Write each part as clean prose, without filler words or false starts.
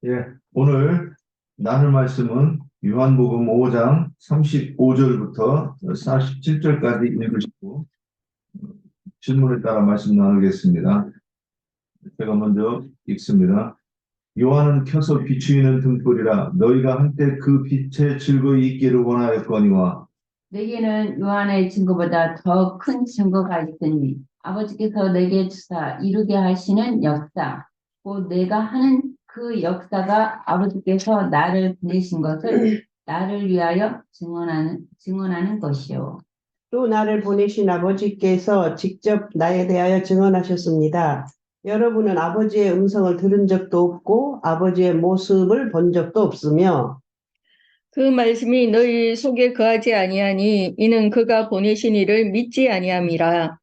예, 오늘 나눌 말씀은 요한복음 5장 35절부터 47절까지 읽으시고 질문에 따라 말씀 나누겠습니다. 제가 먼저 읽습니다. 요한은 켜서 비추이는 등불이라 너희가 한때 그 빛에 즐거이 있기를 원하였거니와 내게는 요한의 증거보다 더 큰 증거가 있으니 아버지께서 내게 주사 이루게 하시는 역사, 곧 내가 하는 그 역사가 아버지께서 나를 보내신 것을 나를 위하여 증언하는 것이요. 또 나를 보내신 아버지께서 직접 나에 대하여 증언하셨습니다. 여러분은 아버지의 음성을 들은 적도 없고 아버지의 모습을 본 적도 없으며 그 말씀이 너희 속에 거하지 아니하니 이는 그가 보내신 이를 믿지 아니함이라.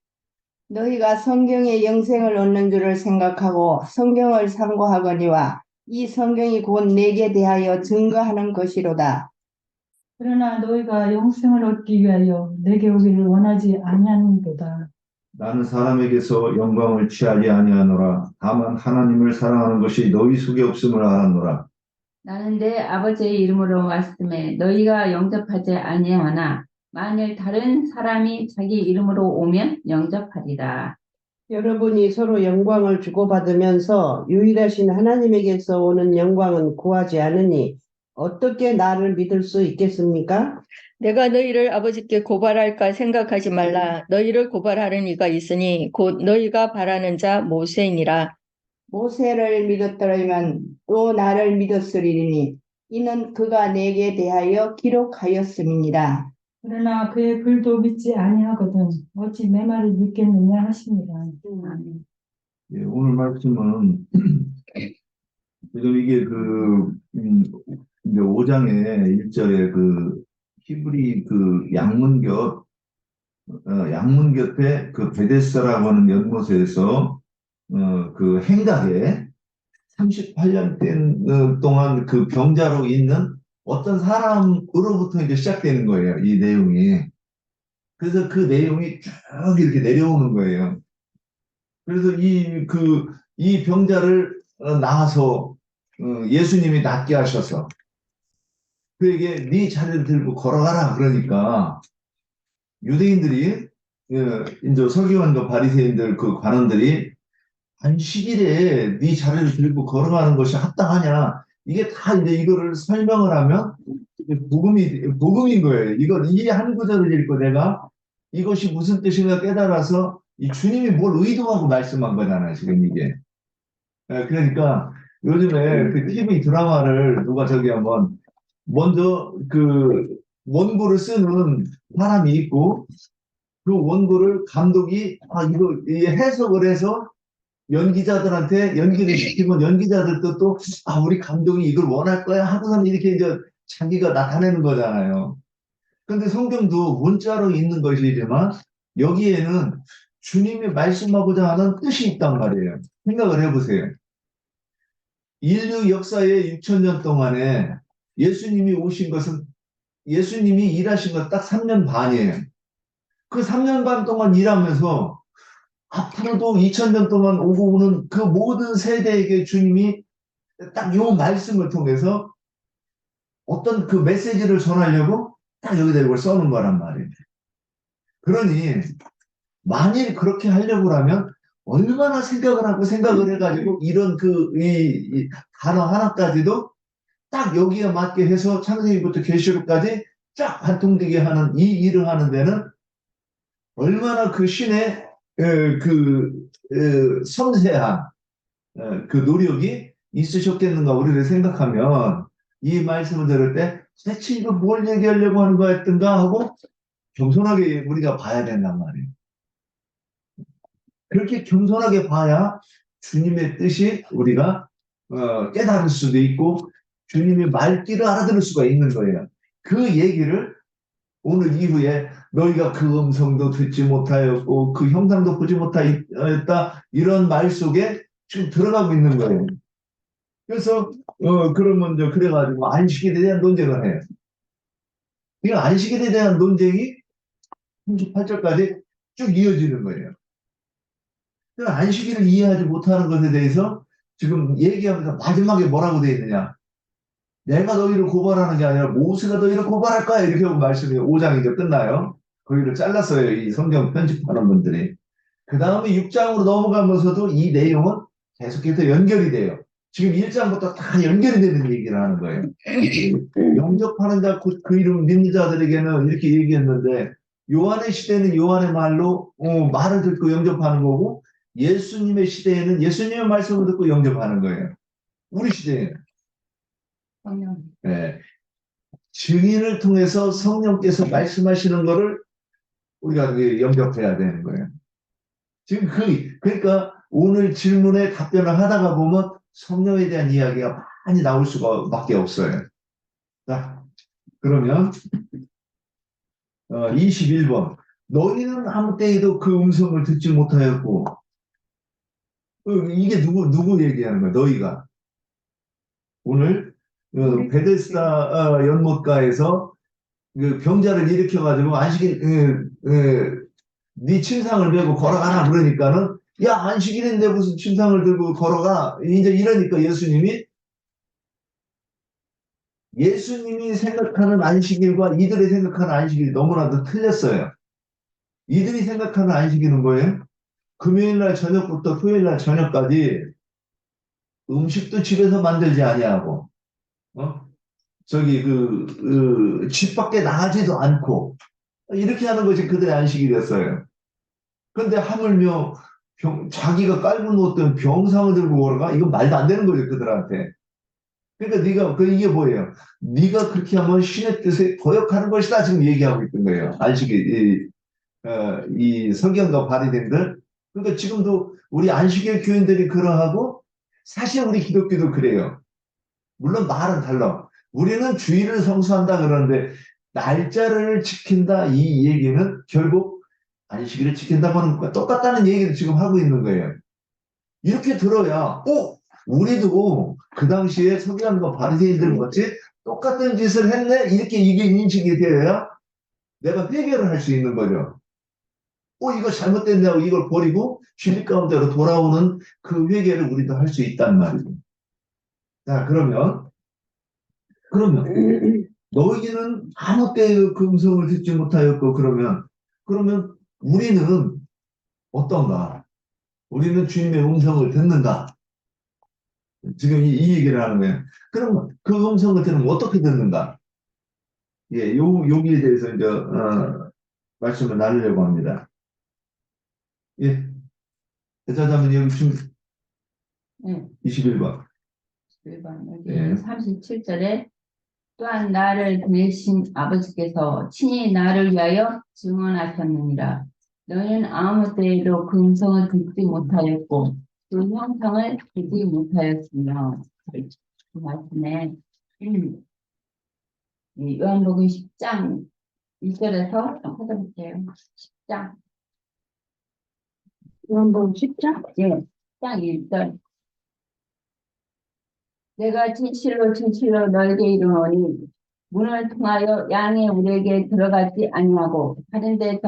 너희가 성경의 영생을 얻는 줄을 생각하고 성경을 상고하거니와 이 성경이 곧 내게 대하여 증거하는 것이로다. 그러나 너희가 영생을 얻기 위하여 내게 오기를 원하지 아니하는도다. 나는 사람에게서 영광을 취하지 아니하노라. 다만 하나님을 사랑하는 것이 너희 속에 없음을 알았노라. 나는 내 아버지의 이름으로 말씀해 너희가 영접하지 아니하나 만일 다른 사람이 자기 이름으로 오면 영접하리라. 여러분이 서로 영광을 주고받으면서 유일하신 하나님에게서 오는 영광은 구하지 않으니 어떻게 나를 믿을 수 있겠습니까? 내가 너희를 아버지께 고발할까 생각하지 말라. 너희를 고발하는 이가 있으니 곧 너희가 바라는 자 모세이니라. 모세를 믿었더라면 또 나를 믿었으리니 이는 그가 내게 대하여 기록하였음이니라. 그러나 그의 글도 믿지 아니하거든 어찌 내 말을 믿겠느냐 하십니다. 예, 오늘 말씀은 지금 이게 이제 5장의 1절에 히브리 양문 곁에 그 베데스라고 하는 연못에서 그 행각에 38년 동안 그 병자로 있는 어떤 사람으로부터 이제 시작되는 거예요, 이 내용이. 그래서 그 내용이 쭉 이렇게 내려오는 거예요. 그래서 이 병자를 낳아서 예수님이 낫게 하셔서 그에게 네 자리를 들고 걸어가라 그러니까 유대인들이 이제 서기관과 바리새인들 그 관원들이 안식일에 네 자리를 들고 걸어가는 것이 합당하냐 이게 다 이제 이거를 설명을 하면 이제 복음인 거예요. 이걸 이 한 구절을 읽고 내가 이것이 무슨 뜻인가 깨달아서 이 주님이 뭘 의도하고 말씀한 거잖아요. 지금 이게. 그러니까 요즘에 그 TV 드라마를 누가 저기 한번 먼저 그 원고를 쓰는 사람이 있고 그 원고를 감독이 이거 해석을 해서 연기자들한테 연기를 시키면 연기자들도 또 우리 감독이 이걸 원할 거야 하고서는 이렇게 이제 자기가 나타내는 거잖아요. 근데 성경도 문자로 있는 것이지만 여기에는 주님이 말씀하고자 하는 뜻이 있단 말이에요. 생각을 해보세요. 인류 역사의 6,000년 동안에 예수님이 오신 것은 예수님이 일하신 건 딱 3년 반이에요. 그 3년 반 동안 일하면서 앞으로도 2000년 동안 오고 오는 그 모든 세대에게 주님이 딱 요 말씀을 통해서 어떤 그 메시지를 전하려고 딱 여기다 이걸 써놓은 거란 말이에요. 그러니 만일 그렇게 하려고 하면 얼마나 생각을 해가지고 이런 이 단어 하나까지도 딱 여기에 맞게 해서 창세기부터 계시록까지 쫙 관통되게 하는 이 일을 하는 데는 얼마나 그 신의 섬세한 그 노력이 있으셨겠는가 우리를 생각하면 이 말씀을 들을 때 대체 이거 뭘 얘기하려고 하는 거였던가 하고 겸손하게 우리가 봐야 된단 말이에요. 그렇게 겸손하게 봐야 주님의 뜻이 우리가 깨달을 수도 있고 주님의 말귀를 알아들을 수가 있는 거예요. 그 얘기를 오늘 이후에 너희가 그 음성도 듣지 못하였고 그 형상도 보지 못하였다 이런 말 속에 지금 들어가고 있는 거예요. 그래서 그러면 그래가지고 안식일에 대한 논쟁을 해요. 이 안식일에 대한 논쟁이 38절까지 쭉 이어지는 거예요. 안식일을 이해하지 못하는 것에 대해서 지금 얘기하면서 마지막에 뭐라고 돼 있느냐? 내가 너희를 고발하는 게 아니라 모세가 너희를 고발할 거야. 이렇게 하고 말씀이 5장이 이제 끝나요. 거기를 잘랐어요. 이 성경 편집하는 분들이. 그 다음에 6장으로 넘어가면서도 이 내용은 계속해서 연결이 돼요. 지금 1장부터 다 연결이 되는 얘기를 하는 거예요. 영접하는 자, 곧 그 이름 믿는 자들에게는 이렇게 얘기했는데, 요한의 시대는 요한의 말로 말을 듣고 영접하는 거고, 예수님의 시대에는 예수님의 말씀을 듣고 영접하는 거예요. 우리 시대에는. 성령. 네. 증인을 통해서 성령께서 말씀하시는 거를 우리가 영접해야 되는 거예요. 지금 그러니까 오늘 질문에 답변을 하다가 보면 성령에 대한 이야기가 많이 나올 수밖에 없어요. 자, 그러면 21번. 너희는 아무 때에도 그 음성을 듣지 못하였고, 이게 누구 얘기하는 거야? 너희가. 오늘 베데스다 연못가에서 그 병자를 일으켜가지고 안식일 네 침상을 메고 걸어가라 그러니까는 야 안식일인데 무슨 침상을 들고 걸어가 이제 이러니까 예수님이 생각하는 안식일과 이들이 생각하는 안식일이 너무나도 틀렸어요. 이들이 생각하는 안식일은 뭐예요? 금요일날 저녁부터 토요일날 저녁까지 음식도 집에서 만들지 아니하고 저기 집 밖에 나가지도 않고 이렇게 하는 것이 그들의 안식일이었어요. 그런데 하물며 자기가 깔고 누웠던 병상을 들고 걸어가? 이건 말도 안 되는 거죠, 그들한테. 그러니까 이게 뭐예요? 네가 그렇게 하면 신의 뜻에 거역하는 것이다 지금 얘기하고 있던 거예요. 안식일 이 성경과 발의된 들. 그러니까 지금도 우리 안식일 교인들이 그러하고 사실 우리 기독교도 그래요. 물론 말은 달라. 우리는 주일을 성수한다 그러는데 날짜를 지킨다 이 얘기는 결국 안식일을 지킨다고 하는 것과 똑같다는 얘기를 지금 하고 있는 거예요. 이렇게 들어야 우리도 그 당시에 서기관과 바리새인들 같이 똑같은 짓을 했네 이렇게 이게 인식이 되어야 내가 회개를 할 수 있는 거죠. 이거 잘못됐냐고 이걸 버리고 진리 가운데로 돌아오는 그 회개를 우리도 할 수 있단 말이죠. 자, 그러면 너희는 아무 때에도 그 음성을 듣지 못하였고 그러면 우리는 어떤가? 우리는 주님의 음성을 듣는가? 지금 이 얘기를 하는 거예요. 그럼 그 음성을 들으면 어떻게 듣는가? 예, 여기에 대해서 이제 말씀을 나누려고 합니다. 예, 대자자면 여기 지금 네. 21번. 1번 여기 네. 37절에 또한 나를 보내신 아버지께서 친히 나를 위하여 증언하셨느니라. 너희는 아무 때에도 그 음성을 듣지 못하였고 그 형상을 보지 못하였으며 그 말씀에 이 요한복음 10장 1절에서 찾아볼게요. 10장 요한복음 10장? 예, 10장 1절 내가 진실로 진실로 너에게 이르노니 문을 통하여 양이 우리에게 들어가지 아니하고 다른 데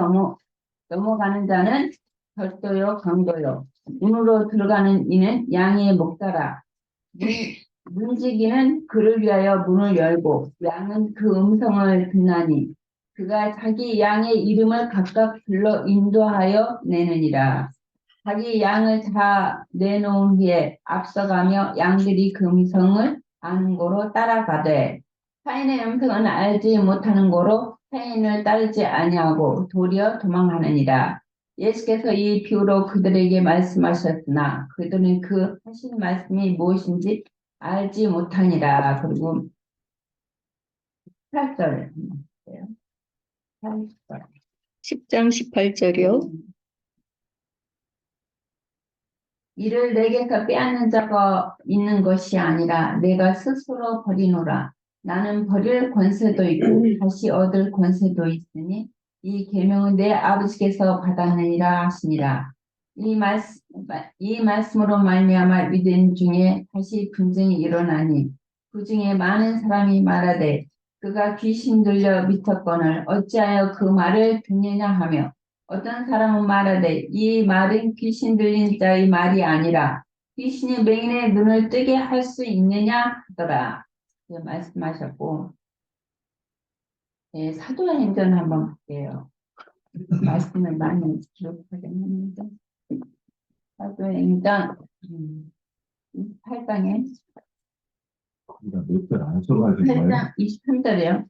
넘어가는 자는 절도요 강도요 문으로 들어가는 이는 양의 목자라 문지기는 그를 위하여 문을 열고 양은 그 음성을 듣나니 그가 자기 양의 이름을 각각 불러 인도하여 내느니라. 자기 양을 다 내놓은 후에 앞서가며 양들이 그 음성을 아는 고로 따라가되 타인의 음성은 알지 못하는 고로 타인을 따르지 아니하고 도리어 도망하느니라. 예수께서 이 비유로 그들에게 말씀하셨으나 그들은 그 하신 말씀이 무엇인지 알지 못하니라. 그리고 8절 8절 10장 18절이요. 이를 내게서 빼앗는 자가 있는 것이 아니라 내가 스스로 버리노라. 나는 버릴 권세도 있고 다시 얻을 권세도 있으니 이 계명은 내 아버지께서 받았느니라 하시니라. 이 말씀으로 말미암아 믿은 중에 다시 분쟁이 일어나니 그 중에 많은 사람이 말하되 그가 귀신 들려 미쳤거늘 어찌하여 그 말을 듣느냐 하며 어떤 사람은 말하되 이 말은 귀신 들린 자의 말이 아니라 귀신이 맹인의 눈을 뜨게 할 수 있느냐 하더라. 그 말씀하셨고, 예, 사도행전 한번 볼게요. 말씀을 많이 기록하긴 했는데, 사도행전 8장에 거기다 몇별안 써가지고 8장 23절이요.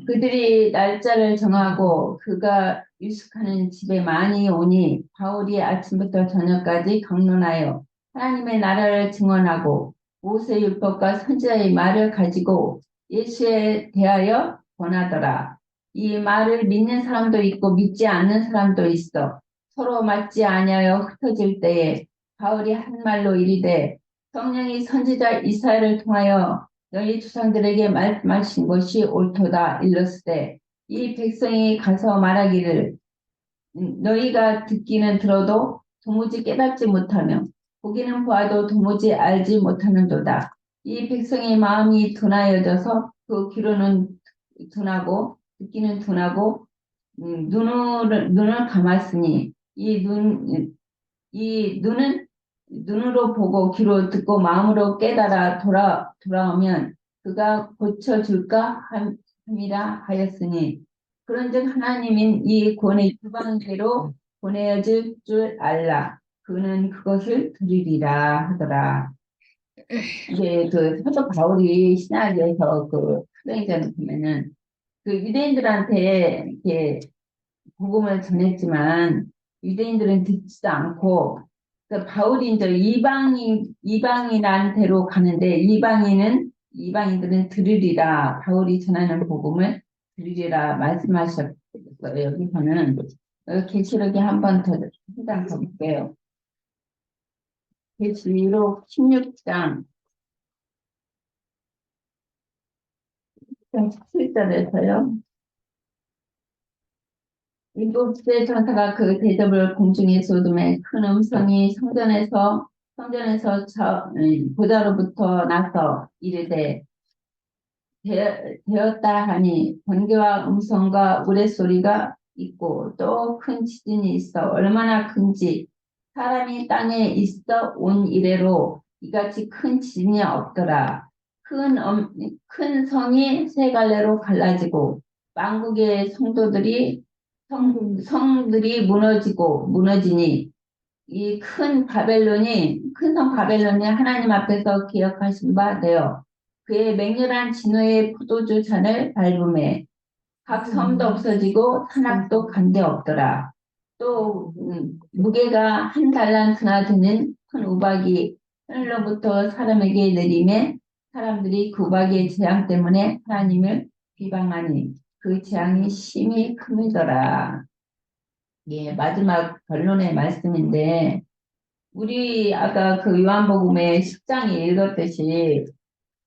그들이 날짜를 정하고 그가 유숙하는 집에 많이 오니 바울이 아침부터 저녁까지 강론하여 하나님의 나라를 증언하고 모세 율법과 선지자의 말을 가지고 예수에 대하여 권하더라. 이 말을 믿는 사람도 있고 믿지 않는 사람도 있어. 서로 맞지 아니하여 흩어질 때에 바울이 한 말로 이르되 성령이 선지자 이사야를 통하여 너희 조상들에게 말씀하신 것이 옳도다 일렀으되 이 백성이 가서 말하기를 너희가 듣기는 들어도 도무지 깨닫지 못하며 보기는 보아도 도무지 알지 못하는도다. 이 백성의 마음이 둔하여져서 그 귀로는 둔하고 듣기는 둔하고 눈을 감았으니 이 눈은 눈으로 보고 귀로 듣고 마음으로 깨달아 돌아오면 그가 고쳐줄까 함이라 하였으니 그런즉 하나님인 이 권의 주방대로 보내어질 줄 알라. 그는 그것을 들으리라 하더라. 이제 그 사도 바울이 신학에서 그 사도행전을 보면은 그 유대인들한테 이렇게 복음을 전했지만 유대인들은 듣지도 않고 그러니까 바울이 이제 이방인한테로 가는데 이방인들은 들으리라 바울이 전하는 복음을 들으리라 말씀하셨어요. 여기서는 계시록에 한 번 더 한 장 더 볼게요. 계시록 16장 17절에서요. 일곱째 천사가 그 대접을 공중에 쏟음에 큰 음성이 성전에서 보좌로부터 나서 이르되 되었다 하니 번개와 음성과 우레소리가 있고 또 큰 지진이 있어 얼마나 큰지 사람이 땅에 있어 온 이래로 이같이 큰 지진이 없더라. 큰 성이 세 갈래로 갈라지고 만국의 성들이 무너지니 이 큰 성 바벨론이 하나님 앞에서 기억하신 바 되어 그의 맹렬한 진노의 포도주 잔을 밟음에 각 섬도 없어지고 산악도 간데 없더라. 또 무게가 한 달란트나 되는 큰 우박이 하늘로부터 사람에게 내림에 사람들이 그 우박의 재앙 때문에 하나님을 비방하니 그 재앙이 심히 큼이더라. 예, 마지막 결론의 말씀인데 우리 아까 그 요한복음의 10장에 읽었듯이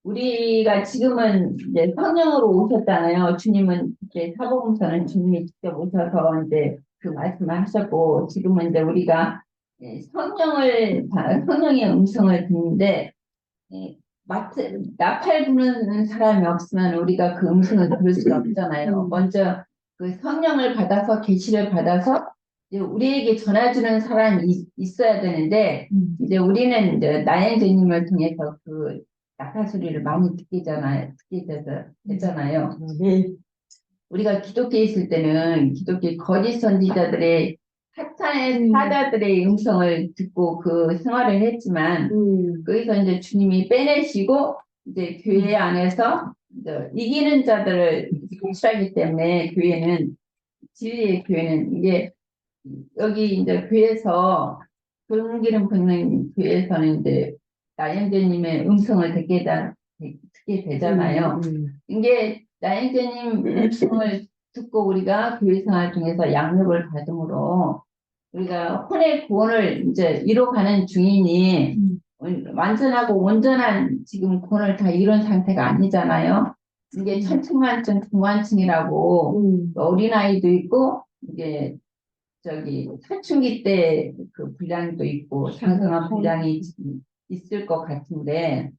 우리가 지금은 이제 성령으로 오셨잖아요. 주님은 이제 사복음서는 주님이 직접 오셔서 이제 그 말씀을 하셨고 지금은 이제 우리가 성령의 음성을 듣는데 나팔 부는 사람이 없으면 우리가 그 음성을 들을 수가 없잖아요. 먼저 그 성령을 받아서 계시를 받아서 이제 우리에게 전해주는 사람이 있어야 되는데 이제 우리는 이제 나영재님을 통해서 그 나팔 소리를 많이 듣게 되잖아요. 네. 우리가 기독교에 있을 때는 기독교 거짓 선지자들의 사탄의 사자들의 음성을 듣고 그 생활을 했지만 거기서 이제 주님이 빼내시고 이제 교회 안에서 이제 이기는 자들을 계시하기 때문에 진리의 교회는 이게 여기 이제 교회에서 불기름 붓는 교회에서는 이제 나영재님의 음성을 듣게 되잖아요. 이게 나영재님 음성을 듣고 우리가 교회 생활 중에서 양육을 받음으로 우리가 혼의 구원을 이제 이뤄가는 중이니 완전하고 온전한 지금 구원을 다 이룬 상태가 아니잖아요. 이게 천층만층 중환층이라고 어린아이도 있고 이게 사춘기 때 그 분량도 있고 장성한 분량이 있을 것 같은데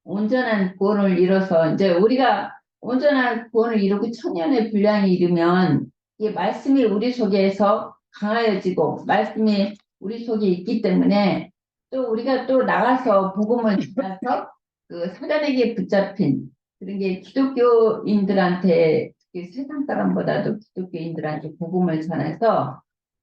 온전한 구원을 이뤄서 이제 우리가 온전한 구원을 이루고 천년의 분량이 이르면 이 말씀이 우리 속에서 강하여지고 말씀이 우리 속에 있기 때문에 또 우리가 또 나가서 복음을 전해서 그 사단에게 붙잡힌 그런 게 기독교인들한테 특히 세상 사람보다도 기독교인들한테 복음을 전해서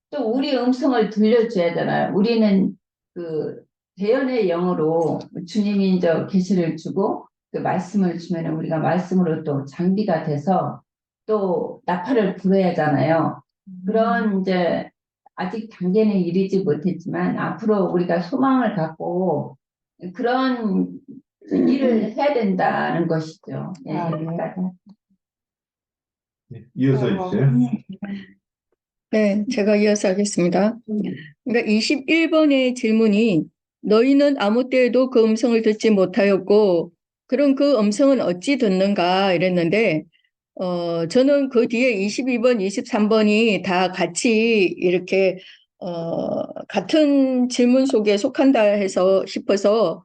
또 우리 음성을 들려줘야 되잖아요. 우리는 그 대연의 영으로 주님이 이제 계시를 주고 그 말씀을 주면 우리가 말씀으로 또 장비가 돼서 또 나팔을 불어야 하잖아요. 그런 이제 아직 단계는 이르지 못했지만 앞으로 우리가 소망을 갖고 그런 일을 해야 된다는 것이죠. 예, 아, 네. 여기까지. 이어서 해주세요. 네, 제가 이어서 하겠습니다. 그러니까 21번의 질문이 너희는 아무 때에도 그 음성을 듣지 못하였고 그럼 그 음성은 어찌 듣는가 이랬는데 저는 그 뒤에 22번, 23번이 다 같이 이렇게 같은 질문 속에 속한다 해서 싶어서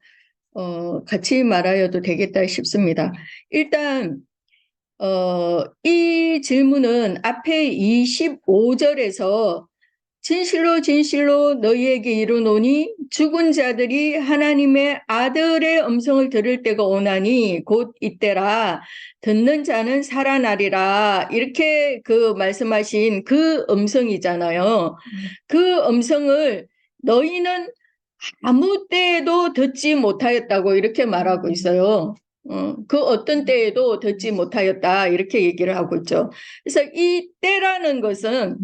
같이 말하여도 되겠다 싶습니다. 일단 이 질문은 앞에 25절에서 진실로 진실로 너희에게 이르노니 죽은 자들이 하나님의 아들의 음성을 들을 때가 오나니 곧 이때라 듣는 자는 살아나리라 이렇게 그 말씀하신 그 음성이잖아요. 그 음성을 너희는 아무 때에도 듣지 못하였다고 이렇게 말하고 있어요. 그 어떤 때에도 듣지 못하였다 이렇게 얘기를 하고 있죠. 그래서 이 때라는 것은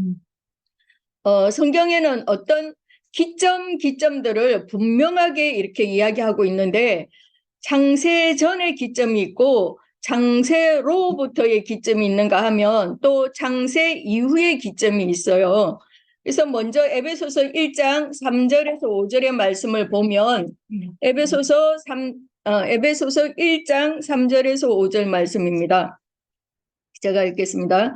성경에는 어떤 기점들을 분명하게 이렇게 이야기하고 있는데 창세 전의 기점이 있고 창세로부터의 기점이 있는가 하면 또 창세 이후의 기점이 있어요. 그래서 먼저 에베소서 1장 3절에서 5절의 말씀을 보면 에베소서 1장 3절에서 5절 말씀입니다. 제가 읽겠습니다.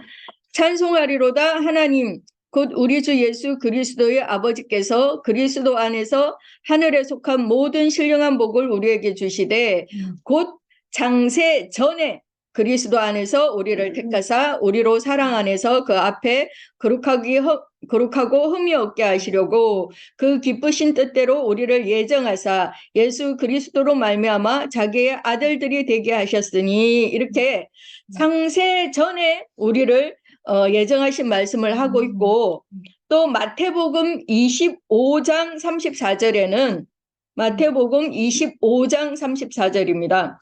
찬송하리로다 하나님 곧 우리 주 예수 그리스도의 아버지께서 그리스도 안에서 하늘에 속한 모든 신령한 복을 우리에게 주시되 곧 창세 전에 그리스도 안에서 우리를 택하사 우리로 사랑 안에서 그 앞에 거룩하고 흠이 없게 하시려고 그 기쁘신 뜻대로 우리를 예정하사 예수 그리스도로 말미암아 자기의 아들들이 되게 하셨으니 이렇게 창세 전에 우리를 예정하신 말씀을 하고 있고 또 마태복음 25장 34절에는 마태복음 25장 34절입니다.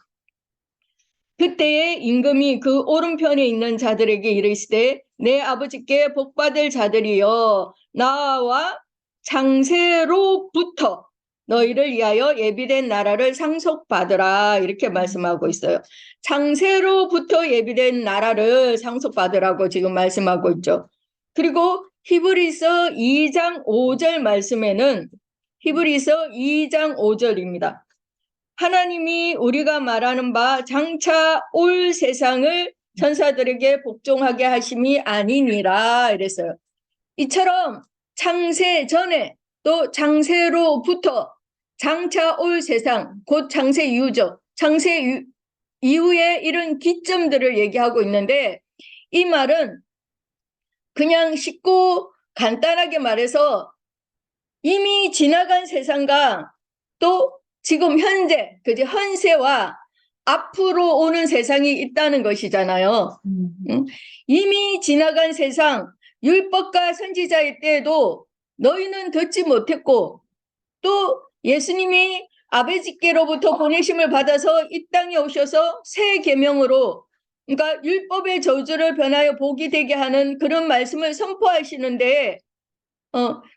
그때에 임금이 그 오른편에 있는 자들에게 이르시되 내 아버지께 복받을 자들이여 나와 창세로부터 너희를 위하여 예비된 나라를 상속받으라 이렇게 말씀하고 있어요. 창세로부터 예비된 나라를 상속받으라고 지금 말씀하고 있죠. 그리고 히브리서 2장 5절 말씀에는 히브리서 2장 5절입니다. 하나님이 우리가 말하는 바 장차 올 세상을 천사들에게 복종하게 하심이 아니니라 이랬어요. 이처럼 창세 전에 또 창세로부터 장차 올 세상 곧 창세 이후죠. 창세 이후에 이런 기점들을 얘기하고 있는데 이 말은 그냥 쉽고 간단하게 말해서 이미 지나간 세상과 또 지금 현재, 그지 현세와 앞으로 오는 세상이 있다는 것이잖아요. 이미 지나간 세상, 율법과 선지자의 때에도 너희는 듣지 못했고 또 예수님이 아버지께로부터 보내심을 받아서 이 땅에 오셔서 새 계명으로 그러니까 율법의 저주를 변하여 복이 되게 하는 그런 말씀을 선포하시는데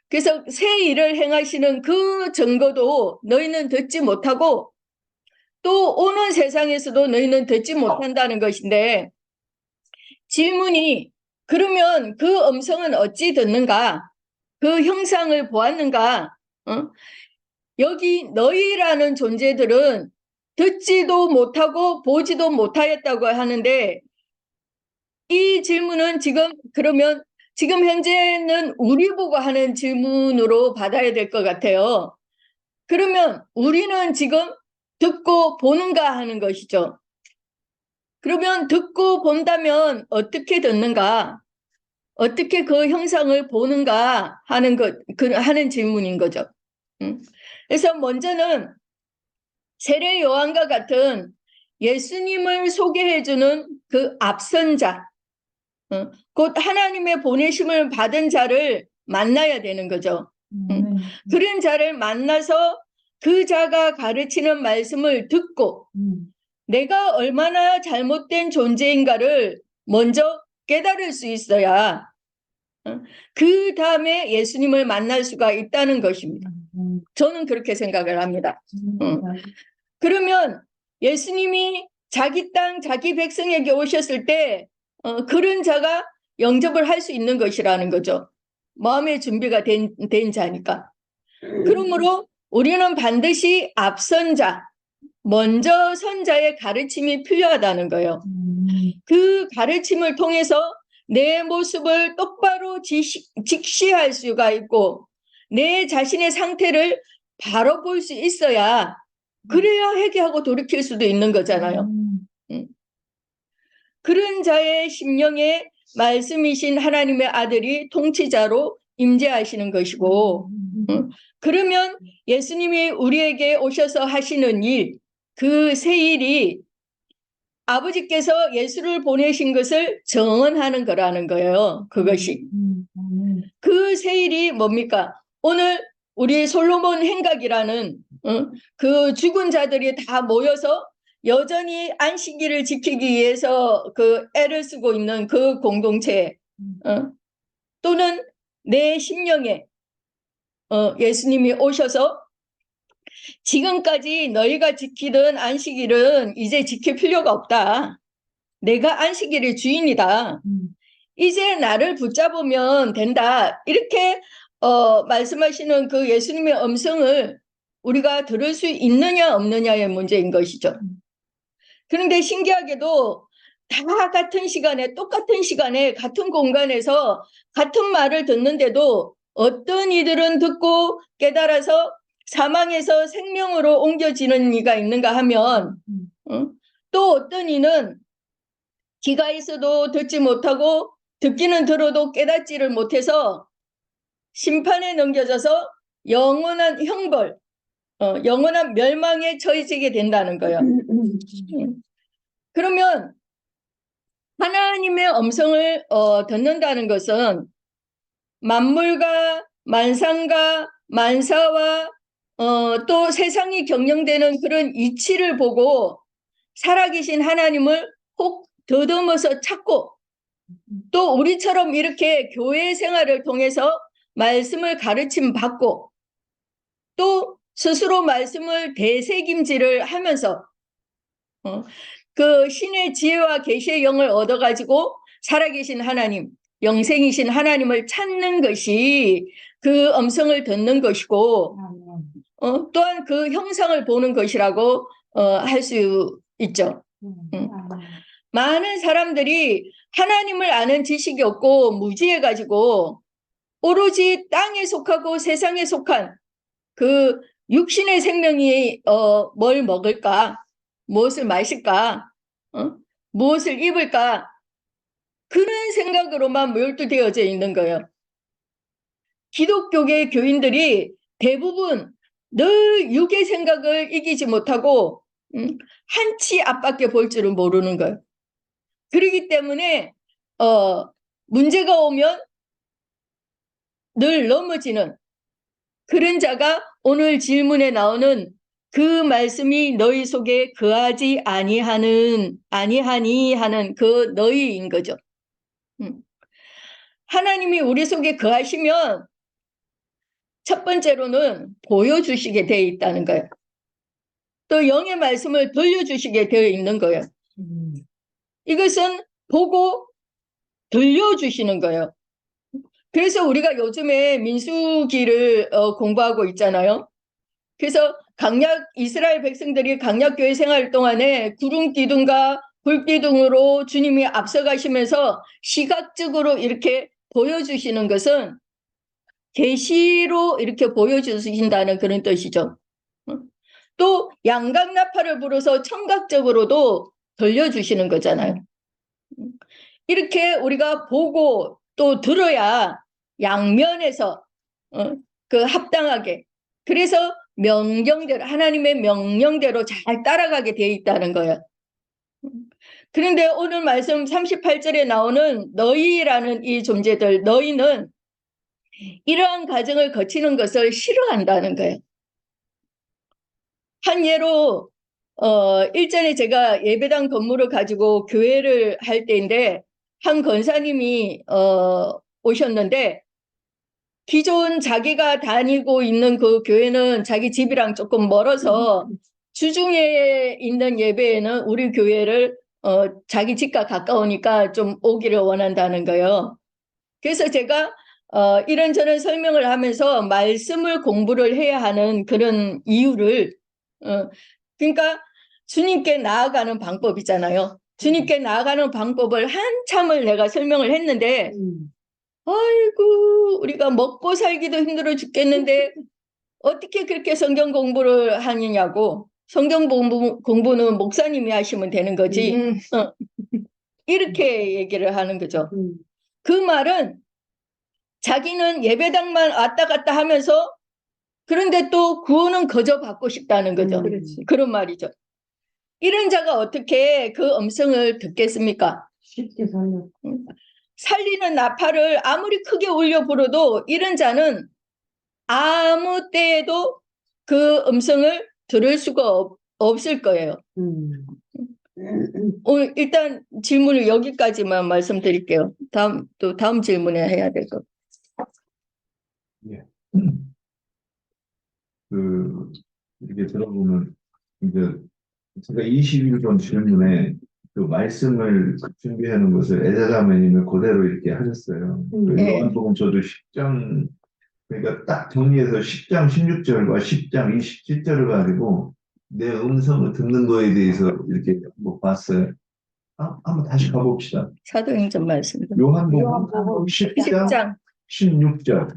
그래서 새 일을 행하시는 그 증거도 너희는 듣지 못하고 또 오는 세상에서도 너희는 듣지 못한다는 것인데 질문이 그러면 그 음성은 어찌 듣는가? 그 형상을 보았는가? 여기 너희라는 존재들은 듣지도 못하고 보지도 못하였다고 하는데 이 질문은 그러면 지금 현재는 우리 보고 하는 질문으로 받아야 될 것 같아요. 그러면 우리는 지금 듣고 보는가 하는 것이죠. 그러면 듣고 본다면 어떻게 듣는가? 어떻게 그 형상을 보는가 하는 하는 질문인 거죠. 그래서 먼저는 세례 요한과 같은 예수님을 소개해주는 그 앞선자, 곧 하나님의 보내심을 받은 자를 만나야 되는 거죠. 네. 그런 자를 만나서 그 자가 가르치는 말씀을 듣고 내가 얼마나 잘못된 존재인가를 먼저 깨달을 수 있어야 그 다음에 예수님을 만날 수가 있다는 것입니다. 저는 그렇게 생각을 합니다. 그러면 예수님이 자기 땅, 자기 백성에게 오셨을 때 그런 자가 영접을 할 수 있는 것이라는 거죠. 마음의 준비가 된 자니까. 그러므로 우리는 반드시 앞선 자, 먼저 선 자의 가르침이 필요하다는 거예요. 그 가르침을 통해서 내 모습을 똑바로 직시할 수가 있고 내 자신의 상태를 바로 볼 수 있어야 그래야 회개하고 돌이킬 수도 있는 거잖아요. 그런 자의 심령에 말씀이신 하나님의 아들이 통치자로 임재하시는 것이고 그러면 예수님이 우리에게 오셔서 하시는 일, 그 새 일이 아버지께서 예수를 보내신 것을 정언하는 거라는 거예요. 그것이. 그 새 일이 뭡니까? 오늘 우리 솔로몬 행각이라는 그 죽은 자들이 다 모여서 여전히 안식일을 지키기 위해서 그 애를 쓰고 있는 그 공동체 또는 내 심령에 예수님이 오셔서 지금까지 너희가 지키던 안식일은 이제 지킬 필요가 없다. 내가 안식일의 주인이다. 이제 나를 붙잡으면 된다. 이렇게 말씀하시는 그 예수님의 음성을 우리가 들을 수 있느냐 없느냐의 문제인 것이죠. 그런데 신기하게도 다 같은 시간에 똑같은 시간에 같은 공간에서 같은 말을 듣는데도 어떤 이들은 듣고 깨달아서 사망에서 생명으로 옮겨지는 이가 있는가 하면 또 어떤 이는 귀가 있어도 듣지 못하고 듣기는 들어도 깨닫지를 못해서 심판에 넘겨져서 영원한 형벌, 영원한 멸망에 처해지게 된다는 거예요. 그러면 하나님의 음성을 듣는다는 것은 만물과 만상과 만사와 또 세상이 경영되는 그런 이치를 보고 살아계신 하나님을 혹 더듬어서 찾고 또 우리처럼 이렇게 교회 생활을 통해서 말씀을 가르침 받고 또 스스로 말씀을 되새김질을 하면서 그 신의 지혜와 계시의 영을 얻어가지고 살아계신 하나님, 영생이신 하나님을 찾는 것이 그 음성을 듣는 것이고 또한 그 형상을 보는 것이라고 할 수 있죠. 많은 사람들이 하나님을 아는 지식이 없고 무지해가지고 오로지 땅에 속하고 세상에 속한 그 육신의 생명이 뭘 먹을까, 무엇을 마실까, 무엇을 입을까 그런 생각으로만 몰두되어져 있는 거예요. 기독교계 교인들이 대부분 늘 육의 생각을 이기지 못하고 한치 앞밖에 볼 줄은 모르는 거예요. 그렇기 때문에 문제가 오면 늘 넘어지는 그런 자가 오늘 질문에 나오는 그 말씀이 너희 속에 거하지 아니하니 하는 그 너희인 거죠. 하나님이 우리 속에 거하시면 첫 번째로는 보여주시게 되어 있다는 거예요. 또 영의 말씀을 들려주시게 되어 있는 거예요. 이것은 보고 들려주시는 거예요. 그래서 우리가 요즘에 민수기를 공부하고 있잖아요. 그래서 이스라엘 백성들이 강약교회 생활 동안에 구름 기둥과 불 기둥으로 주님이 앞서가시면서 시각적으로 이렇게 보여주시는 것은 계시로 이렇게 보여주신다는 그런 뜻이죠. 또 양각나팔을 불어서 청각적으로도 들려주시는 거잖아요. 이렇게 우리가 보고 또 들어야 양면에서 그 합당하게 그래서 명령대로 하나님의 명령대로 잘 따라가게 돼 있다는 거예요. 그런데 오늘 말씀 38절에 나오는 너희라는 이 존재들 너희는 이러한 과정을 거치는 것을 싫어한다는 거예요. 한 예로 일전에 제가 예배당 건물을 가지고 교회를 할 때인데 한 권사님이 오셨는데 기존 자기가 다니고 있는 그 교회는 자기 집이랑 조금 멀어서 주중에 있는 예배에는 우리 교회를 자기 집과 가까우니까 좀 오기를 원한다는 거예요. 그래서 제가 이런저런 설명을 하면서 말씀을 공부를 해야 하는 그런 이유를 그러니까 주님께 나아가는 방법이잖아요. 주님께 나아가는 방법을 한참을 내가 설명을 했는데 아이고 우리가 먹고 살기도 힘들어 죽겠는데 어떻게 그렇게 성경 공부를 하느냐고 성경 공부는 목사님이 하시면 되는 거지 이렇게 얘기를 하는 거죠. 그 말은 자기는 예배당만 왔다 갔다 하면서 그런데 또 구원은 거저 받고 싶다는 거죠. 그런 말이죠. 이런 자가 어떻게 그 음성을 듣겠습니까? 쉽게 살려. 살리는 나팔을 아무리 크게 울려 불어도 이런 자는 아무 때에도 그 음성을 들을 수가 없을 거예요. 오늘 일단 질문을 여기까지만 말씀드릴게요. 다음 질문에 해야 될 것. 이렇게 들어보면 이제 제가 21번 질문에 그 말씀을 준비하는 것을 에자자매님이 그대로 이렇게 하셨어요. 네. 요한복음 저도 10장 그러니까 딱 정리해서 10장 16절과 10장 27절을 가지고 내 음성을 듣는 거에 대해서 이렇게 뭐 봤어요. 한번 다시 가봅시다. 사도행전 말씀. 요한복음 10장 16절.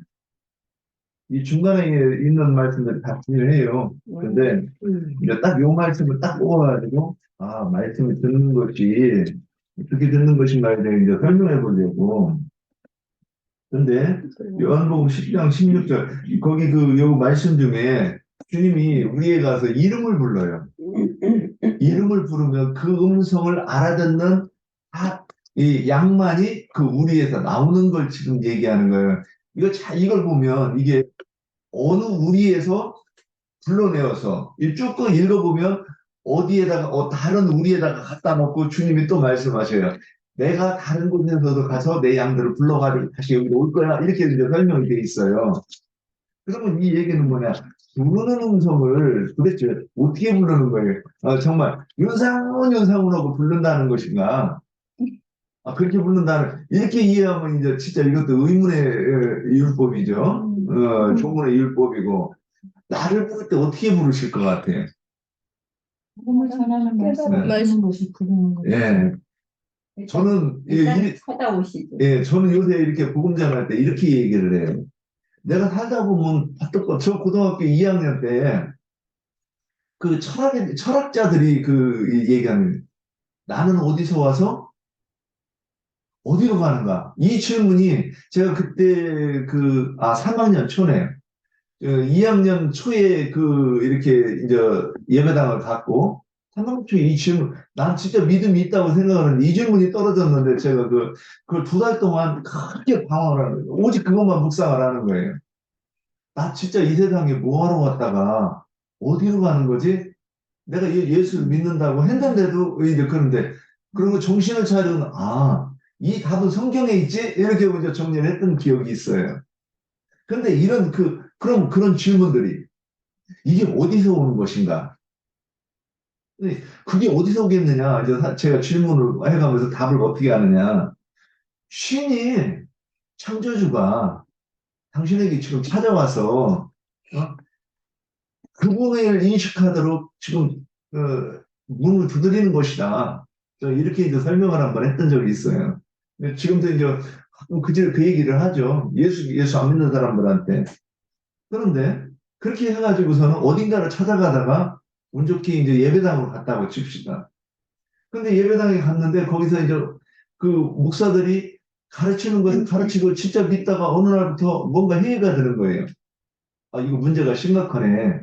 이 중간에 있는 말씀들 다 중요해요. 근데 이제 딱 요 말씀을 딱 뽑아가지고 말씀을 듣는 것이 어떻게 듣는 것인가에 대해 이제 설명해 보려고. 근데 요한복음 10장 16절 거기 요 말씀 중에 주님이 우리에 가서 이름을 불러요. 이름을 부르면 그 음성을 알아듣는 이 양만이 그 우리에서 나오는 걸 지금 얘기하는 거예요. 이걸 보면 이게 어느 우리에서 불러내어서 쭉 읽어보면 어디에다가 다른 우리에다가 갖다 놓고 주님이 또 말씀하셔요. 내가 다른 곳에서도 가서 내 양들을 불러가지고 다시 여기로 올 거야. 이렇게 이제 설명이 돼 있어요. 그러면 이 얘기는 뭐냐? 부르는 음성을 도대체 어떻게 부르는 거예요? 정말 윤상훈하고 부른다는 것인가? 그렇게 부른다는 이렇게 이해하면 이제 진짜 이것도 의문의 율법이죠. 조문의 율법이고 나를 부를 때 어떻게 부르실 것 같아요? 복음을 전하는 말씀을 네. 듣는 것이 부르는 거죠. 예, 저는 찾아오시죠. 저는 요새 이렇게 복음 전할 때 이렇게 얘기를 해요. 내가 살다 보면 저 고등학교 2학년 때 그 철학자들이 얘기하는 나는 어디서 와서 어디로 가는가? 이 질문이 제가 그때 3학년 초네. 2학년 초에 이렇게 이제 예배당을 갔고 3학년 초에 이 질문 난 진짜 믿음이 있다고 생각하는데 이 질문이 떨어졌는데 제가 그걸 2달 동안 크게 방황을 하는 거예요. 오직 그것만 묵상을 하는 거예요. 나 진짜 이 세상에 뭐하러 왔다가 어디로 가는 거지? 내가 예수를 믿는다고 했는데도 이제 그런데 그리고 정신을 차리는 이 답은 성경에 있지? 이렇게 먼저 정리를 했던 기억이 있어요. 근데 그런 질문들이 이게 어디서 오는 것인가? 그게 어디서 오겠느냐? 이제 제가 질문을 해가면서 답을 어떻게 하느냐? 신이 창조주가 당신에게 지금 찾아와서 그분을 인식하도록 지금 문을 두드리는 것이다. 이렇게 이제 설명을 한번 했던 적이 있어요. 지금도 이제 그 얘기를 하죠. 예수 안 믿는 사람들한테. 그런데 그렇게 해가지고서는 어딘가를 찾아가다가 운 좋게 이제 예배당으로 갔다고 칩시다. 근데 예배당에 갔는데 거기서 이제 그 목사들이 가르치는 것을 가르치고 진짜 믿다가 어느 날부터 뭔가 해이가 되는 거예요. 아, 이거 문제가 심각하네.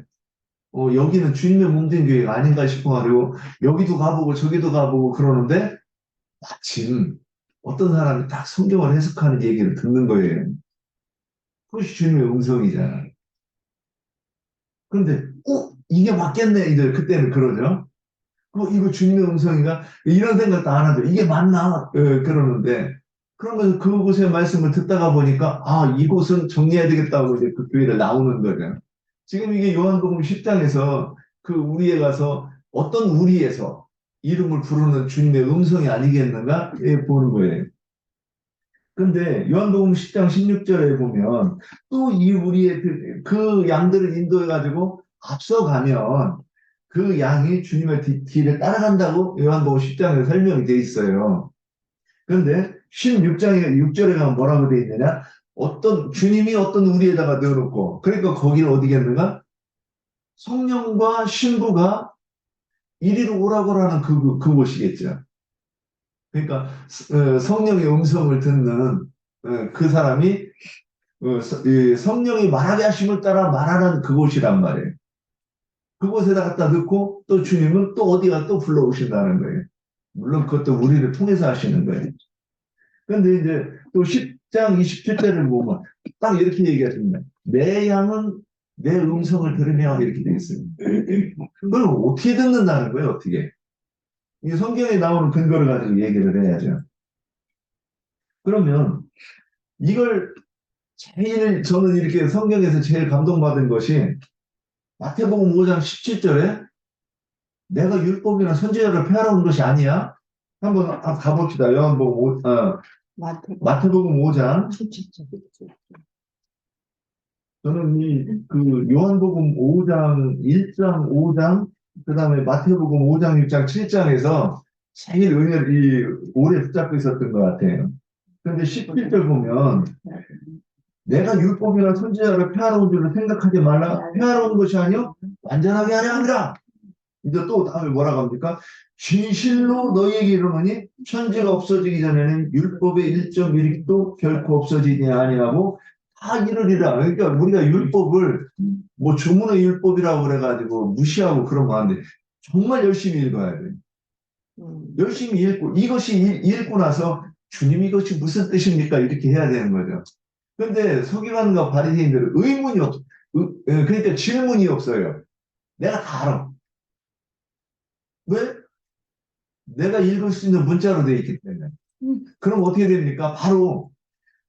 여기는 주님의 몸된 교회가 아닌가 싶어가지고 여기도 가보고 저기도 가보고 그러는데 마침 어떤 사람이 딱 성경을 해석하는 얘기를 듣는 거예요. 그것이 주님의 음성이잖아. 그런데 이게 맞겠네. 이제 그때는 그러죠. 이거 주님의 음성인가? 이런 생각도 안 하죠. 이게 맞나? 그러는데 그러면서 그곳의 말씀을 듣다가 보니까 이곳은 정리해야 되겠다고 이제 그 교회를 나오는 거죠. 지금 이게 요한복음 10장에서 그 우리에 가서 어떤 우리에서 이름을 부르는 주님의 음성이 아니겠는가? 보는 거예요. 근데 요한복음 10장 16절에 보면 또 이 우리의 그 양들을 인도해가지고 앞서가면 그 양이 주님의 뒤를 따라간다고 요한복음 10장에 설명이 돼 있어요. 그런데 16장에 6절에 가면 뭐라고 돼 있느냐? 주님이 어떤 우리에다가 넣어놓고, 그러니까 거기는 어디겠는가? 성령과 신부가 이리로 오라고 하는 그곳이겠죠. 그러니까 성령의 음성을 듣는 그 사람이 이 성령이 말하게 하심을 따라 말하는 그곳이란 말이에요. 그곳에다 갖다 넣고 또 주님은 또 어디가 또 불러오신다는 거예요. 물론 그것도 우리를 통해서 하시는 거예요. 그런데 이제 또 10장 27절을 보면 딱 이렇게 얘기하십니다. 내 양은 내 음성을 들으며 이렇게 되어 있어요. 그럼 어떻게 듣는다는 거예요? 어떻게? 이 성경에 나오는 근거를 가지고 얘기를 해야죠. 그러면 이걸 저는 이렇게 성경에서 제일 감동받은 것이 마태복음 5장 17절에 내가 율법이나 선지자를 폐하러 것이 아니야. 한번 가봅시다. 마태복음 5장. 저는 그 요한복음 5장 1장 5장 그다음에 마태복음 5장 6장 7장에서 제일 은혜를 오래 붙잡고 있었던 것 같아요. 그런데 17절 보면 내가 율법이나 선지자를 폐하러 온 줄을 생각하지 말라. 폐하러 온 것이 아니요 완전하게 하려 함이라. 이제 또 다음에 뭐라고 합니까? 진실로 너희에게 이르노니 천지가 없어지기 전에는 율법의 1.1도 결코 없어지지 아니하고 다 이르리라. 그러니까 우리가 율법을 뭐 조문의 율법이라고 그래가지고 무시하고 그런 거 하는데 정말 열심히 읽어야 돼. 열심히 읽고 이것이 읽고 나서 주님 이것이 무슨 뜻입니까? 이렇게 해야 되는 거죠. 근데 서기관과 바리새인들은 의문이 그러니까 질문이 없어요. 내가 다 알아. 왜? 내가 읽을 수 있는 문자로 되어 있기 때문에. 그럼 어떻게 됩니까? 바로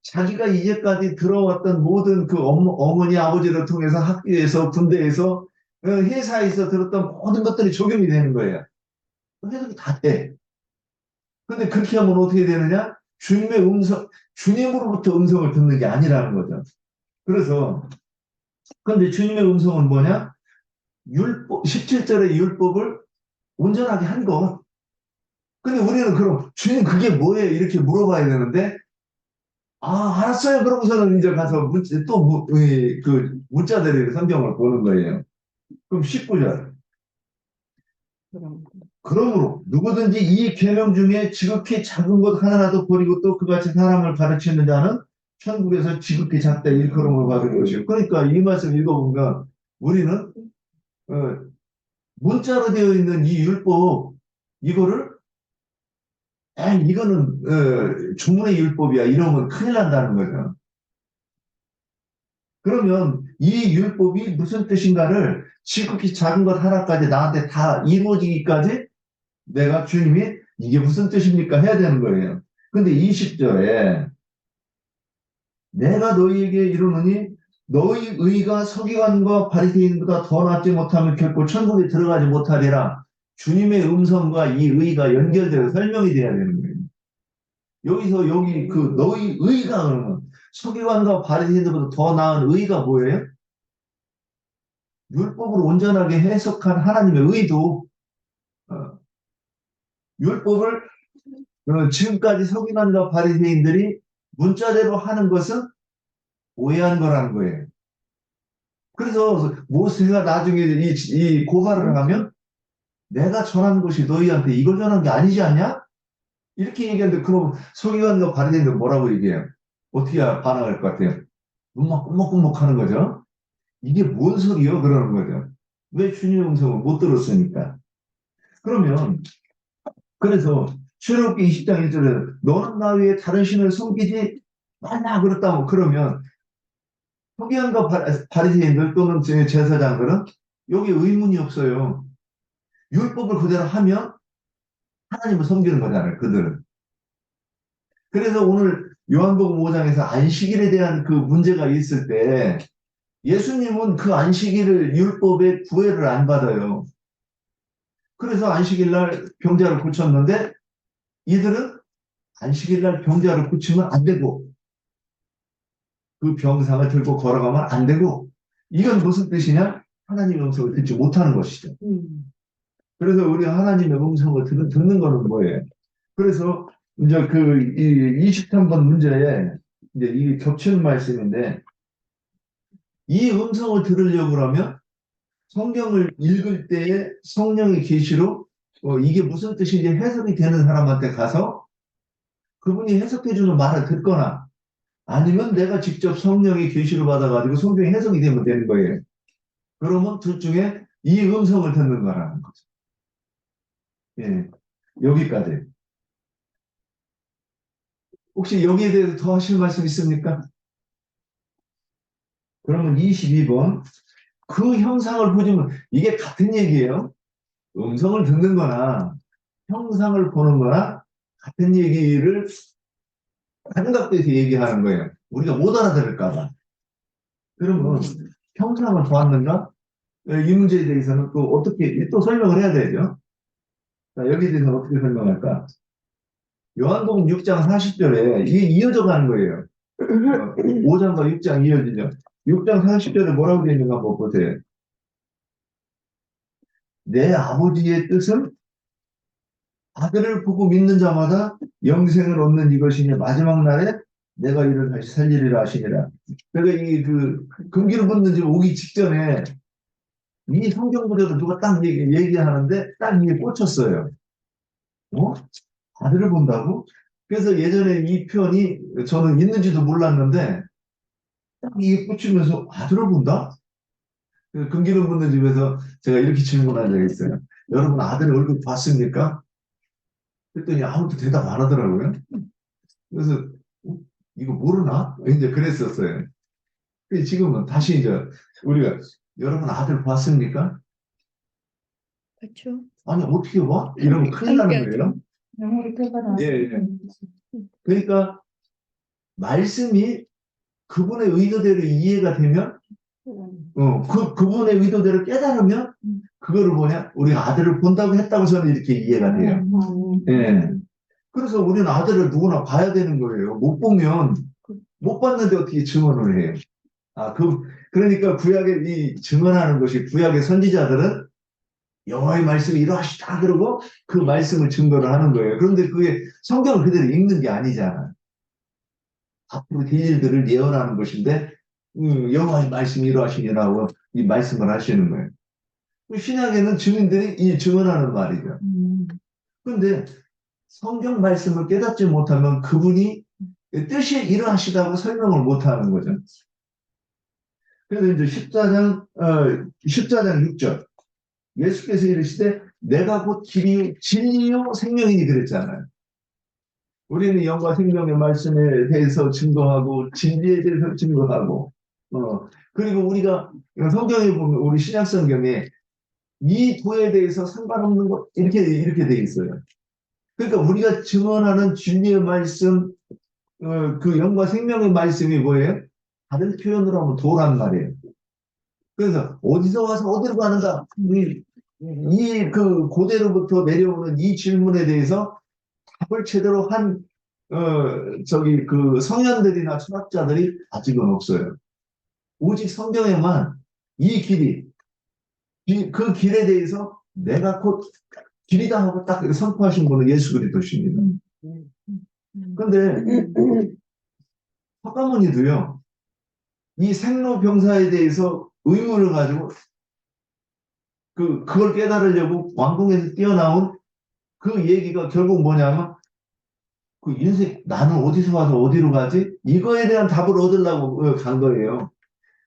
자기가 이제까지 들어왔던 모든 그 어머니, 아버지를 통해서 학교에서, 군대에서, 회사에서 들었던 모든 것들이 적용이 되는 거예요. 해석이 다 돼. 근데 그렇게 하면 어떻게 되느냐? 주님의 음성, 주님으로부터 음성을 듣는 게 아니라는 거죠. 그래서, 근데 주님의 음성은 뭐냐? 17절의 율법을 온전하게 한 것. 근데 우리는 그럼 주님 그게 뭐예요? 이렇게 물어봐야 되는데 알았어요. 그러고서는 이제 가서 그 문자들의 성경을 보는 거예요. 그럼 19절. 그러므로 누구든지 이 계명 중에 지극히 작은 것 하나라도 버리고 또 그같이 사람을 가르치는 자는 천국에서 지극히 작다 일컬음을 받을 것이요. 그러니까 이 말씀 읽어보면 우리는 문자로 되어 있는 이 율법 이거를 이거는 주문의 율법이야 이러면 큰일 난다는 거죠. 그러면 이 율법이 무슨 뜻인가를 지극히 작은 것 하나까지 나한테 다 이루어지기까지 내가 주님이 이게 무슨 뜻입니까 해야 되는 거예요. 근데 20절에 내가 너희에게 이르노니 너희 의가 서기관과 바리새인보다 더 낫지 못하면 결코 천국에 들어가지 못하리라. 주님의 음성과 이 의가 연결되어 설명이 돼야 되는 거예요. 여기서 여기 그 너희 의가 그러면 서기관과 바리새인들보다 더 나은 의가 뭐예요? 율법을 온전하게 해석한 하나님의 의도 율법을 지금까지 서기관과 바리새인들이 문자대로 하는 것은 오해한 거라는 거예요. 그래서 모세가 나중에 이 고발을 하면 내가 전한 것이 너희한테 이걸 전한 게 아니지 않냐? 이렇게 얘기하는데 그럼 서기관과 바리새인들 뭐라고 얘기해요? 어떻게 반응할 것 같아요? 눈만 꾸벅꾸벅 하는 거죠. 이게 뭔 소리요? 그러는 거죠. 왜 주님의 음성을 못 들었으니까. 그러면 그래서 출애굽기 20장 1절에 너는 나 위에 다른 신을 섬기지 말라 그랬다고 그러면 서기관과 바리새인들 또는 제사장들은 여기 의문이 없어요. 율법을 그대로 하면 하나님을 섬기는 거잖아요. 그들은. 그래서 오늘 요한복음 5장에서 안식일에 대한 그 문제가 있을 때 예수님은 그 안식일을 율법에 구애를 안 받아요. 그래서 안식일 날 병자를 고쳤는데 이들은 안식일 날 병자를 고치면 안 되고 그 병상을 들고 걸어가면 안 되고 이건 무슨 뜻이냐? 하나님의 음성을 듣지 못하는 것이죠. 그래서 우리가 하나님의 음성을 듣는 거는 뭐예요? 그래서 이제 그 23번 문제에 이제 이 겹치는 말씀인데 이 음성을 들으려고 하면 성경을 읽을 때에 성령의 계시로 이게 무슨 뜻인지 해석이 되는 사람한테 가서 그분이 해석해주는 말을 듣거나 아니면 내가 직접 성령의 계시를 받아가지고 성경이 해석이 되면 되는 거예요. 그러면 둘 중에 이 음성을 듣는 거라는 거죠. 예, 여기까지. 혹시 여기에 대해서 더 하실 말씀 있습니까? 그러면 22번. 그 형상을 보지만 이게 같은 얘기예요. 음성을 듣는 거나 형상을 보는 거나 같은 얘기를 생각돼서 얘기하는 거예요. 우리가 못 알아들을까 봐. 그러면 형상을 보았는가? 이 문제에 대해서는 또 어떻게 또 설명을 해야 되죠. 자, 여기에 대해서는 어떻게 설명할까? 요한복음 6장 40절에 이게 이어져 가는 거예요. 5장과 6장 이어지죠. 6장 40절에 뭐라고 되어 있는가 한번 보세요. 내 아버지의 뜻은 아들을 보고 믿는 자마다 영생을 얻는 이것이니 마지막 날에 내가 이를 다시 살리리라 하시니라. 그러니까 금기를 붙는 지 오기 직전에 이 성경 구절을 누가 딱 얘기하는데 딱 이게 꽂혔어요. 아들을 본다고? 그래서 예전에 이 표현이 저는 있는지도 몰랐는데 딱 이게 꽂히면서 아들을 본다? 금기를 붙는 집에서 제가 이렇게 질문한 적이 있어요. 여러분 아들 얼굴 봤습니까? 그랬더니 아무도 대답 안 하더라고요. 그래서 이거 모르나? 이제 그랬었어요. 지금은 다시 이제 우리가 여러분 아들 봤습니까? 그렇죠. 아니 어떻게 봐? 이러면 큰일 나는 거예요. 영어로 해봐라. 예, 예. 그러니까 말씀이 그분의 의도대로 이해가 되면 그분의 의도대로 깨달으면 그거를 뭐냐? 우리 아들을 본다고 했다고 저는 이렇게 이해가 돼요. 예. 그래서 우리는 아들을 누구나 봐야 되는 거예요. 못 보면 못 봤는데 어떻게 증언을 해요? 그러니까 구약의 이 증언하는 것이 구약의 선지자들은 여호와의 말씀이 이러하시다 그러고 그 말씀을 증거를 하는 거예요. 그런데 그게 성경을 그대로 읽는 게 아니잖아. 앞으로 될 일들을 예언하는 것인데 여호와의 말씀이 이러하시니라고 이 말씀을 하시는 거예요. 신약에는 증인들이 이 증언하는 말이죠. 그런데 성경 말씀을 깨닫지 못하면 그분이 뜻이 이러하시다고 설명을 못하는 거죠. 그래서 이제 14장 6절 예수께서 이르시되 내가 곧 길이요 진리요 생명이니 그랬잖아요. 우리는 영과 생명의 말씀에 대해서 증거하고 진리에 대해서 증거하고 그리고 우리가 성경에 보면 우리 신약 성경에 이 도에 대해서 상관없는 것 이렇게 돼 있어요. 그러니까 우리가 증언하는 진리의 말씀 그 영과 생명의 말씀이 뭐예요? 다른 표현으로 하면 도란 말이에요. 그래서 어디서 와서 어디로 가는가? 그 고대로부터 내려오는 이 질문에 대해서 답을 제대로 한 그 성현들이나 철학자들이 아직은 없어요. 오직 성경에만 이 길이 그 길에 대해서 내가 곧 길이다 하고 딱 선포하신 분은 예수 그리스도십니다. 그런데 석가모니도요. 이 생로병사에 대해서 의문을 가지고 그걸 깨달으려고 왕궁에서 뛰어나온 그 얘기가 결국 뭐냐면 그 인생, 나는 어디서 와서 어디로 가지? 이거에 대한 답을 얻으려고 간 거예요.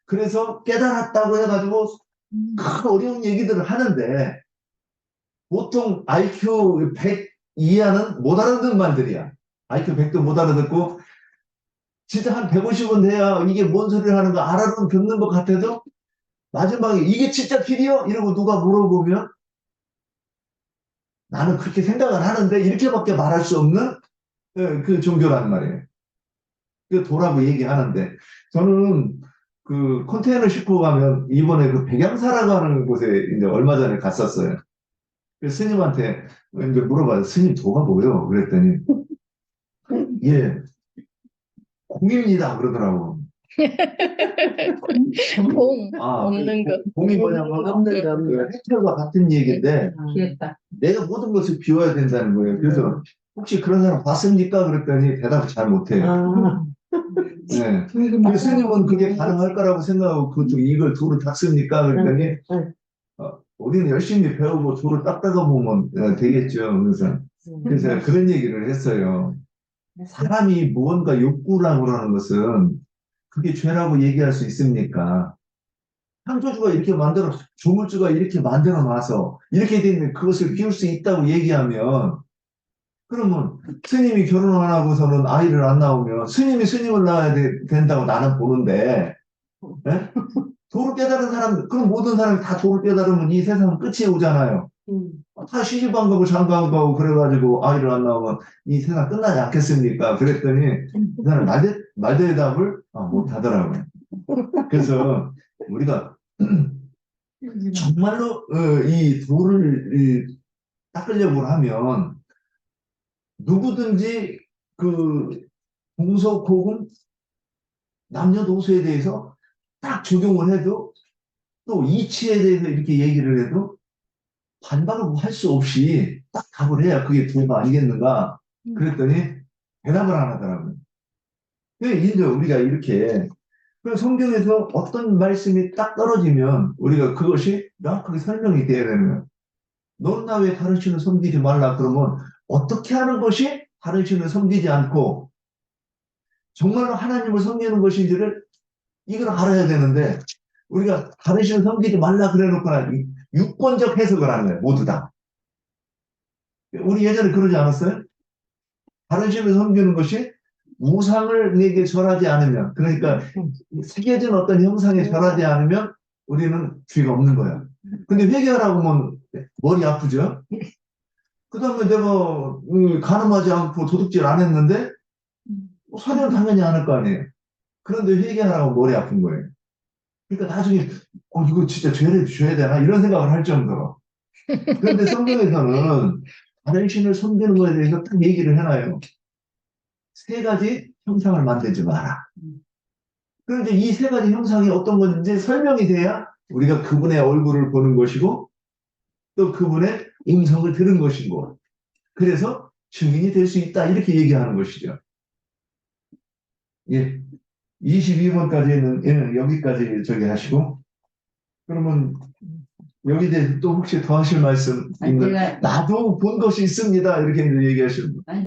그래서 깨달았다고 해가지고 큰 어려운 얘기들을 하는데, 보통 IQ 100 이하는 못 알아듣는 말들이야. IQ 100도 못 알아듣고, 진짜 한 150은 돼야 이게 뭔 소리를 하는 거 알아는 듣는 것 같아도, 마지막에 이게 진짜 필이요? 이러고 누가 물어보면, 나는 그렇게 생각을 하는데, 이렇게밖에 말할 수 없는 그 종교란 말이에요. 그 도라고 얘기하는데, 저는 그 컨테이너 싣고 가면, 이번에 그 백양사라고 하는 곳에 이제 얼마 전에 갔었어요. 그 스님한테 이제 물어봐요. 스님, 도가 뭐예요? 그랬더니, 예, 공입니다. 그러더라고. 공 아, 없는 거. 공이 뭐냐면, 없는 거, 없는 거. 그 해철과 같은 얘기인데, 귀했다. 내가 모든 것을 비워야 된다는 거예요. 그래서, 혹시 그런 사람 봤습니까? 그랬더니 대답을 잘 못해요. 아, 네. 그 스님은 그게 가능할 거라고 생각하고, 이걸 도를 닦습니까? 그랬더니, 응. 우리는 열심히 배우고 도를 닦다가 보면 되겠죠. 그래서 그런 얘기를 했어요. 사람이 무언가 욕구라고 그러는 것은 그게 죄라고 얘기할 수 있습니까? 창조주가 이렇게 만들어, 조물주가 이렇게 만들어 놔서 이렇게 되면 그것을 비울 수 있다고 얘기하면, 그러면 스님이 결혼 안 하고서는 아이를 안 낳으면 스님이 스님을 낳아야 된다고 나는 보는데, 예? 도를 깨달은 사람, 그럼 모든 사람이 다 도를 깨달으면 이 세상은 끝이 오잖아요. 다 시집안 가고 장가 안 가고 그래가지고 아이를 안 낳으면 이 세상 끝나지 않겠습니까? 그랬더니 그 사람 말대답을 못 하더라고요. 그래서 우리가 정말로 이 도를 닦으려고 하면 누구든지 그 동서고금 남녀노소에 대해서 딱 적용을 해도, 또 이치에 대해서 이렇게 얘기를 해도 반박을 할 수 없이 딱 답을 해야 그게 도가 아니겠는가. 그랬더니 대답을 안 하더라고요. 이제 우리가 이렇게, 성경에서 어떤 말씀이 딱 떨어지면 우리가 그것이 명확하게 설명이 돼야 되는 거예요. 넌 나 왜 다른 신을 섬기지 말라 그러면, 어떻게 하는 것이 다른 신을 섬기지 않고 정말로 하나님을 섬기는 것인지를 이걸 알아야 되는데, 우리가 다른 신을 섬기지 말라 그래 놓거나 유권적 해석을 하는 거예요. 모두 다. 우리 예전에 그러지 않았어요? 다른 신을 섬기는 것이 우상을 내게 절하지 않으면, 그러니까 새겨진 어떤 형상에 절하지 않으면 우리는 죄가 없는 거야. 근데 회개하라고 하면 머리 아프죠? 그 다음에 내가 간음하지 않고 도둑질 안 했는데 살인은 당연히 안 할 거 아니에요. 그런데 회개하라고 머리 아픈 거예요. 그러니까 나중에 이거 진짜 죄를 줘야 되나? 이런 생각을 할 정도로. 그런데 성경에서는 다른 신을 섬기는 것에 대해서 딱 얘기를 해놔요. 세 가지 형상을 만들지 마라. 그런데 이 세 가지 형상이 어떤 건지 설명이 돼야 우리가 그분의 얼굴을 보는 것이고, 또 그분의 음성을 들은 것이고, 그래서 증인이 될 수 있다. 이렇게 얘기하는 것이죠. 예. 22번까지는 여기까지 저기 하시고, 그러면 여기 대해서 또 혹시 더 하실 말씀 있는, 제가 나도 본 것이 있습니다. 이렇게 얘기하시는 분.